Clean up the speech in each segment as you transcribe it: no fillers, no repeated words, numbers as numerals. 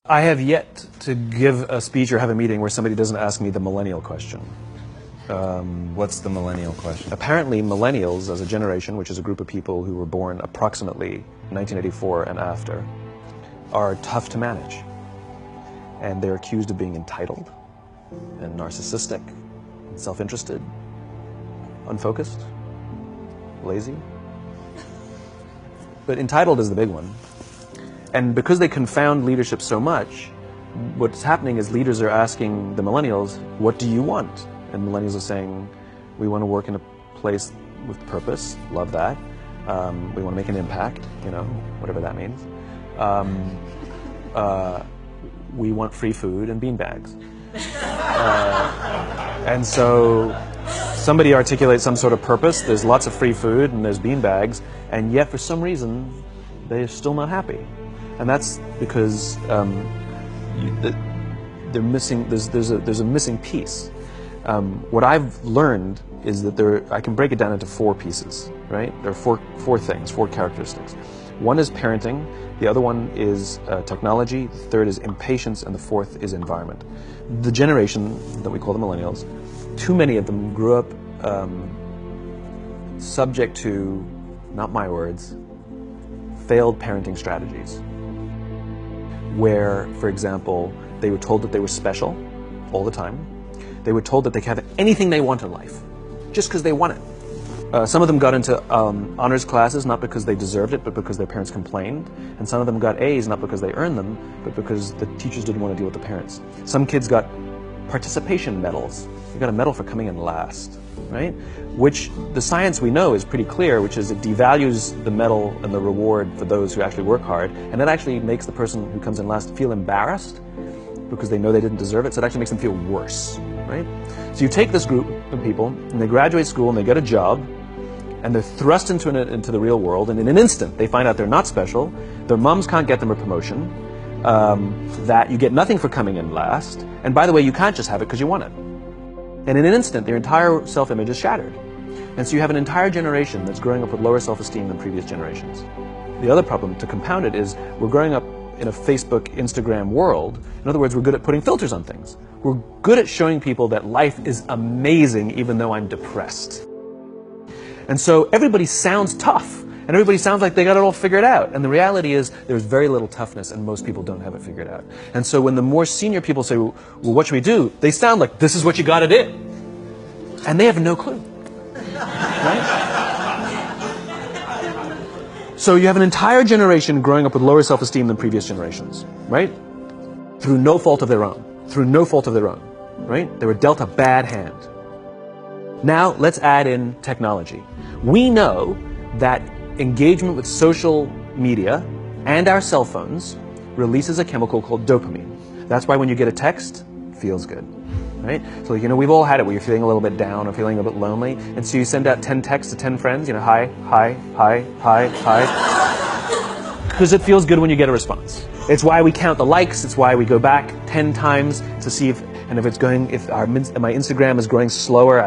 I have yet to give a speech or have a meeting where somebody doesn't ask me the millennial question. What's the millennial question? Apparently, millennials as a generation, which is a group of people who were born approximately 1984 and after, are tough to manage. And they're accused of being entitled and narcissistic, and self-interested, unfocused, lazy. But entitled is the big one. And because they confound leadership so much, what's happening is leaders are asking the millennials, what do you want? And millennials are saying, we want to work in a place with purpose, love that. We want to make an impact, you know, whatever that means. We want free food and beanbags. And so somebody articulates some sort of purpose, there's lots of free food and there's beanbags, and yet for some reason, they're still not happy. And that's because they're missing, there's a missing piece. What I've learned is that I can break it down into 4 pieces, right? There are four things, 4 characteristics. One is parenting, the other one is technology, the third is impatience, and the fourth is environment. The generation that we call the millennials, too many of them grew up subject to, not my words, failed parenting strategies. Where, for example, they were told that they were special all the time. They were told that they could have anything they want in life, just because they want it. Some of them got into honors classes, not because they deserved it, but because their parents complained. And some of them got A's, not because they earned them, but because the teachers didn't want to deal with the parents. Some kids got participation medals. You got a medal for coming in last, right? Which the science we know is pretty clear, which is it devalues the medal and the reward for those who actually work hard, and that actually makes the person who comes in last feel embarrassed because they know they didn't deserve it, so it actually makes them feel worse, right? So you take this group of people, and they graduate school, and they get a job, and they're thrust into the real world, and in an instant, they find out they're not special, their moms can't get them a promotion, that you get nothing for coming in last, and by the way, you can't just have it because you want it. And in an instant, their entire self-image is shattered. And so you have an entire generation that's growing up with lower self-esteem than previous generations. The other problem, to compound it, is we're growing up in a Facebook, Instagram world. In other words, we're good at putting filters on things. We're good at showing people that life is amazing even though I'm depressed. And so everybody sounds tough, and everybody sounds like they got it all figured out. And the reality is there's very little toughness, and most people don't have it figured out. And so when the more senior people say, well, what should we do? They sound like, this is what you got to do. And they have no clue. Right? So you have an entire generation growing up with lower self-esteem than previous generations, right? Through no fault of their own. Through no fault of their own, right? They were dealt a bad hand. Now, let's add in technology. We know that engagement with social media and our cell phones releases a chemical called dopamine. That's why when you get a text, it feels good, right? So, you know, we've all had it where you're feeling a little bit down or feeling a bit lonely, and so you send out 10 texts to 10 friends, you know, hi, hi, hi, hi, hi, because it feels good when you get a response. It's why we count the likes, it's why we go back 10 times to see if my Instagram is growing slower,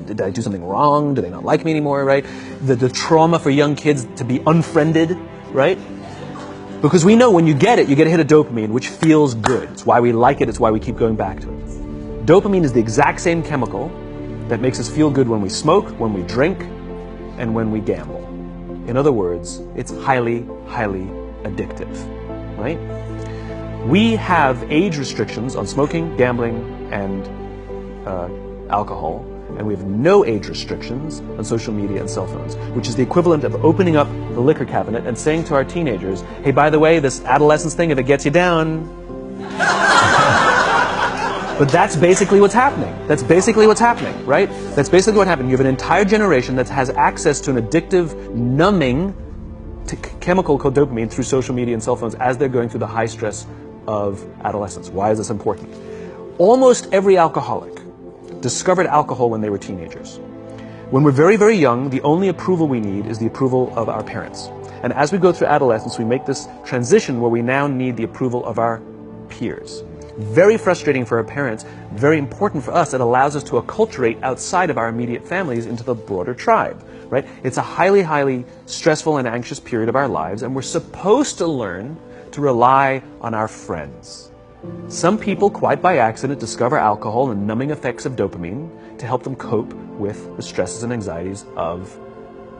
did I do something wrong? Do they not like me anymore, right? The trauma for young kids to be unfriended, right? Because we know when you get it, you get a hit of dopamine, which feels good. It's why we like it, it's why we keep going back to it. Dopamine is the exact same chemical that makes us feel good when we smoke, when we drink, and when we gamble. In other words, it's highly, highly addictive, right? We have age restrictions on smoking, gambling, and alcohol, and we have no age restrictions on social media and cell phones, which is the equivalent of opening up the liquor cabinet and saying to our teenagers, hey, by the way, this adolescence thing, if it gets you down... But that's basically what's happening. That's basically what's happening, right? That's basically what happened. You have an entire generation that has access to an addictive, numbing chemical called dopamine through social media and cell phones as they're going through the high stress of adolescence. Why is this important? Almost every alcoholic discovered alcohol when they were teenagers. When we're very, very young, the only approval we need is the approval of our parents. And as we go through adolescence, we make this transition where we now need the approval of our peers. Very frustrating for our parents, very important for us. It allows us to acculturate outside of our immediate families into the broader tribe, right? It's a highly, highly stressful and anxious period of our lives, and we're supposed to learn to rely on our friends. Some people, quite by accident, discover alcohol and numbing effects of dopamine to help them cope with the stresses and anxieties of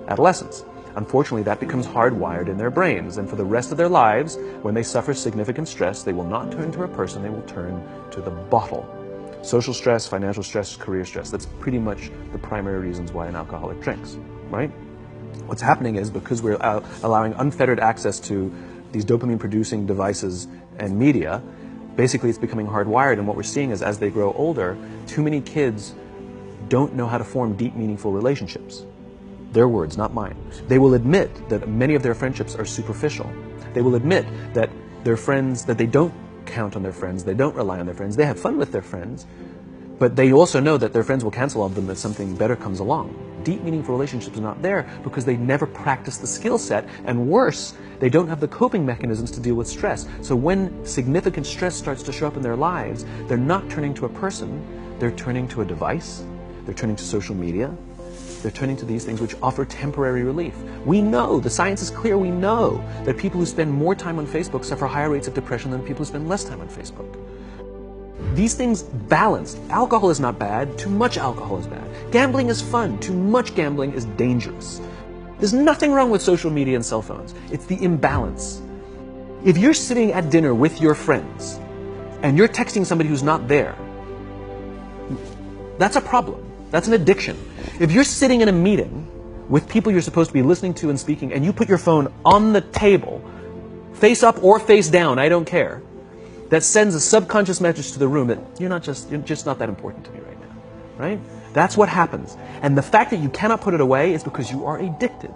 adolescence. Unfortunately, that becomes hardwired in their brains, and for the rest of their lives, when they suffer significant stress, they will not turn to a person, they will turn to the bottle. Social stress, financial stress, career stress, that's pretty much the primary reasons why an alcoholic drinks, right? What's happening is, because we're allowing unfettered access to these dopamine-producing devices and media, basically it's becoming hardwired, and what we're seeing is, as they grow older, too many kids don't know how to form deep, meaningful relationships. Their words, not mine. They will admit that many of their friendships are superficial. They will admit that their friends, that they don't count on their friends, they don't rely on their friends, they have fun with their friends, but they also know that their friends will cancel on them if something better comes along. Deep, meaningful relationships are not there because they never practice the skill set, and worse, they don't have the coping mechanisms to deal with stress. So when significant stress starts to show up in their lives, they're not turning to a person, they're turning to a device, they're turning to social media, they're turning to these things which offer temporary relief. We know, the science is clear, we know that people who spend more time on Facebook suffer higher rates of depression than people who spend less time on Facebook. These things balanced. Alcohol is not bad, too much alcohol is bad. Gambling is fun, too much gambling is dangerous. There's nothing wrong with social media and cell phones. It's the imbalance. If you're sitting at dinner with your friends and you're texting somebody who's not there, that's a problem. That's an addiction. If you're sitting in a meeting with people you're supposed to be listening to and speaking, and you put your phone on the table, face up or face down, I don't care, that sends a subconscious message to the room that you're just not that important to me right now, right? That's what happens. And the fact that you cannot put it away is because you are addicted,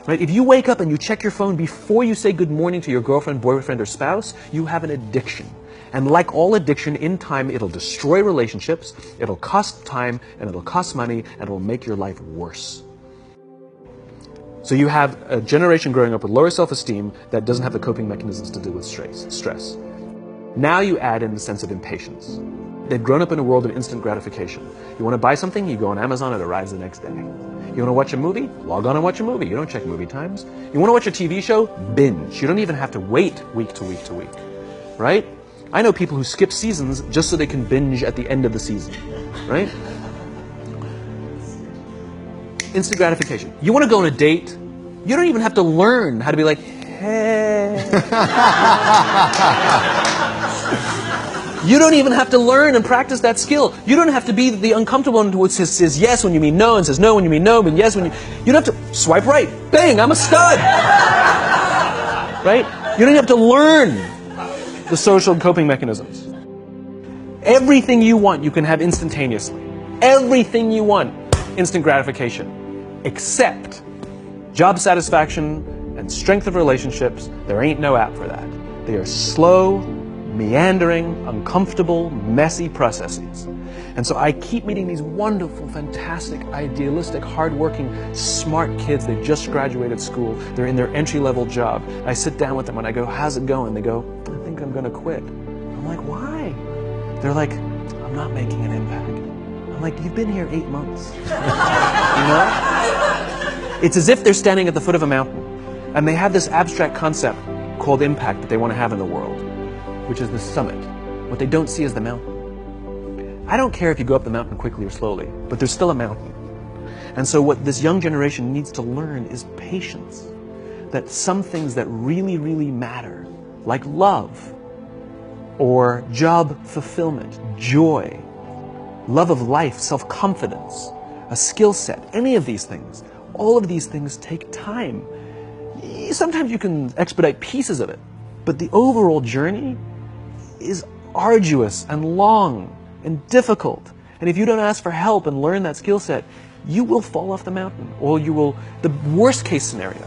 right? If you wake up and you check your phone before you say good morning to your girlfriend, boyfriend, or spouse, you have an addiction. And like all addiction, in time, it'll destroy relationships, it'll cost time, and it'll cost money, and it'll make your life worse. So you have a generation growing up with lower self-esteem that doesn't have the coping mechanisms to deal with stress. Now you add in the sense of impatience. They've grown up in a world of instant gratification. You want to buy something, you go on Amazon, it arrives the next day. You want to watch a movie? Log on and watch a movie. You don't check movie times. You want to watch a TV show? Binge. You don't even have to wait week to week to week, right? I know people who skip seasons just so they can binge at the end of the season, right? Instant gratification. You want to go on a date? You don't even have to learn how to be like, hey. You don't even have to learn and practice that skill. You don't have to be the uncomfortable one who says yes when you mean no, and says no when you mean no, but yes when you... You don't have to swipe right. Bang, I'm a stud. Right? You don't have to learn the social coping mechanisms. Everything you want, you can have instantaneously. Everything you want, instant gratification. Except job satisfaction and strength of relationships, there ain't no app for that. They are slow, meandering, uncomfortable, messy processes. And so I keep meeting these wonderful, fantastic, idealistic, hardworking, smart kids. They just graduated school. They're in their entry-level job. I sit down with them and I go, how's it going? They go, I think I'm going to quit. I'm like, why? They're like, I'm not making an impact. I'm like, you've been here 8 months. You know? It's as if they're standing at the foot of a mountain and they have this abstract concept called impact that they want to have in the world, which is the summit. What they don't see is the mountain. I don't care if you go up the mountain quickly or slowly, but there's still a mountain. And so what this young generation needs to learn is patience. That some things that really, really matter, like love, or job fulfillment, joy, love of life, self-confidence, a skill set, any of these things, all of these things take time. Sometimes you can expedite pieces of it, but the overall journey is arduous and long and difficult. And if you don't ask for help and learn that skill set, you will fall off the mountain, or you will, the worst case scenario,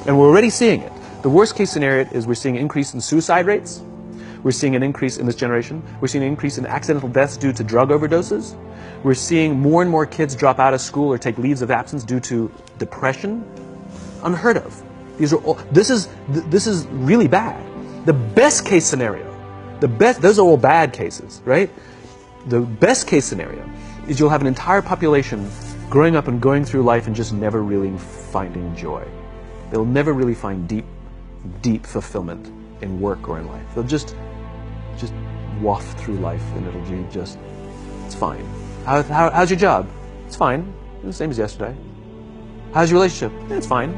and we're already seeing it, the worst case scenario is we're seeing an increase in suicide rates, we're seeing an increase in this generation, we're seeing an increase in accidental deaths due to drug overdoses, we're seeing more and more kids drop out of school or take leaves of absence due to depression. Unheard of. These are all, this is really bad. The best case scenario, those are all bad cases, right? The best case scenario is you'll have an entire population growing up and going through life and just never really finding joy. They'll never really find deep, deep fulfillment in work or in life. They'll just waft through life, and it'll be just, it's fine. How's your job? It's fine. It's the same as yesterday. How's your relationship? It's fine.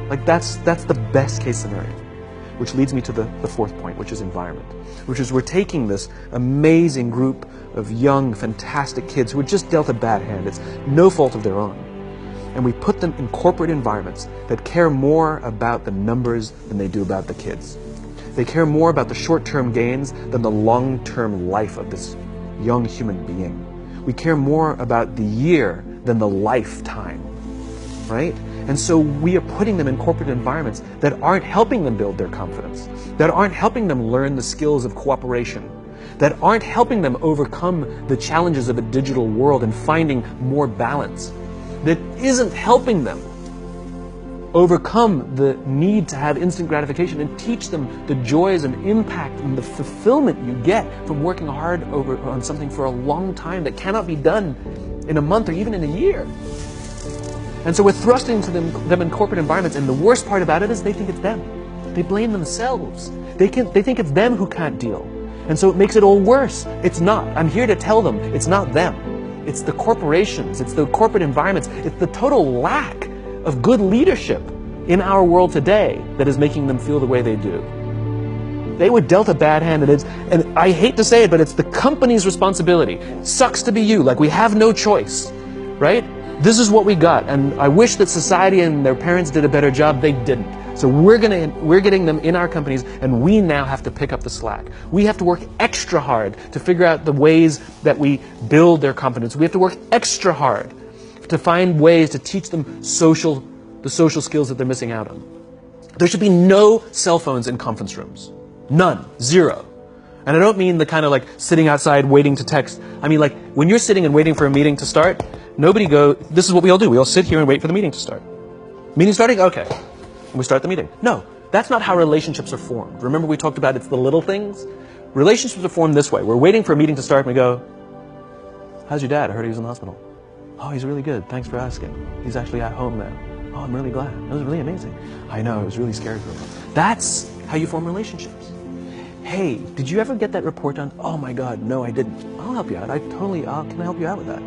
Like that's the best case scenario. Which leads me to the fourth point, which is environment. Which is we're taking this amazing group of young, fantastic kids who were just dealt a bad hand. It's no fault of their own. And we put them in corporate environments that care more about the numbers than they do about the kids. They care more about the short-term gains than the long-term life of this young human being. We care more about the year than the lifetime, right? And so we are putting them in corporate environments that aren't helping them build their confidence, that aren't helping them learn the skills of cooperation, that aren't helping them overcome the challenges of a digital world and finding more balance, that isn't helping them overcome the need to have instant gratification and teach them the joys and impact and the fulfillment you get from working hard on something for a long time that cannot be done in a month or even in a year. And so we're thrusting to them in corporate environments, and the worst part about it is they think it's them. They blame themselves. They think it's them who can't deal. And so it makes it all worse. It's not. I'm here to tell them it's not them. It's the corporations, it's the corporate environments, it's the total lack of good leadership in our world today that is making them feel the way they do. They were dealt a bad hand, and I hate to say it, but it's the company's responsibility. It sucks to be you, like we have no choice, right? This is what we got, and I wish that society and their parents did a better job. They didn't. So we're getting them in our companies, and we now have to pick up the slack. We have to work extra hard to figure out the ways that we build their confidence. We have to work extra hard to find ways to teach them the social skills that they're missing out on. There should be no cell phones in conference rooms. None. Zero. And I don't mean the kind of like sitting outside waiting to text. I mean like when you're sitting and waiting for a meeting to start, this is what we all do. We all sit here and wait for the meeting to start. Meeting starting? Okay. And we start the meeting. No, that's not how relationships are formed. Remember we talked about it's the little things? Relationships are formed this way. We're waiting for a meeting to start and we go, how's your dad? I heard he was in the hospital. Oh, he's really good. Thanks for asking. He's actually at home now. Oh, I'm really glad. It was really amazing. I know, it was really scary for him. That's how you form relationships. Hey, did you ever get that report done? Oh my God, no, I didn't. I'll help you out. Can I help you out with that?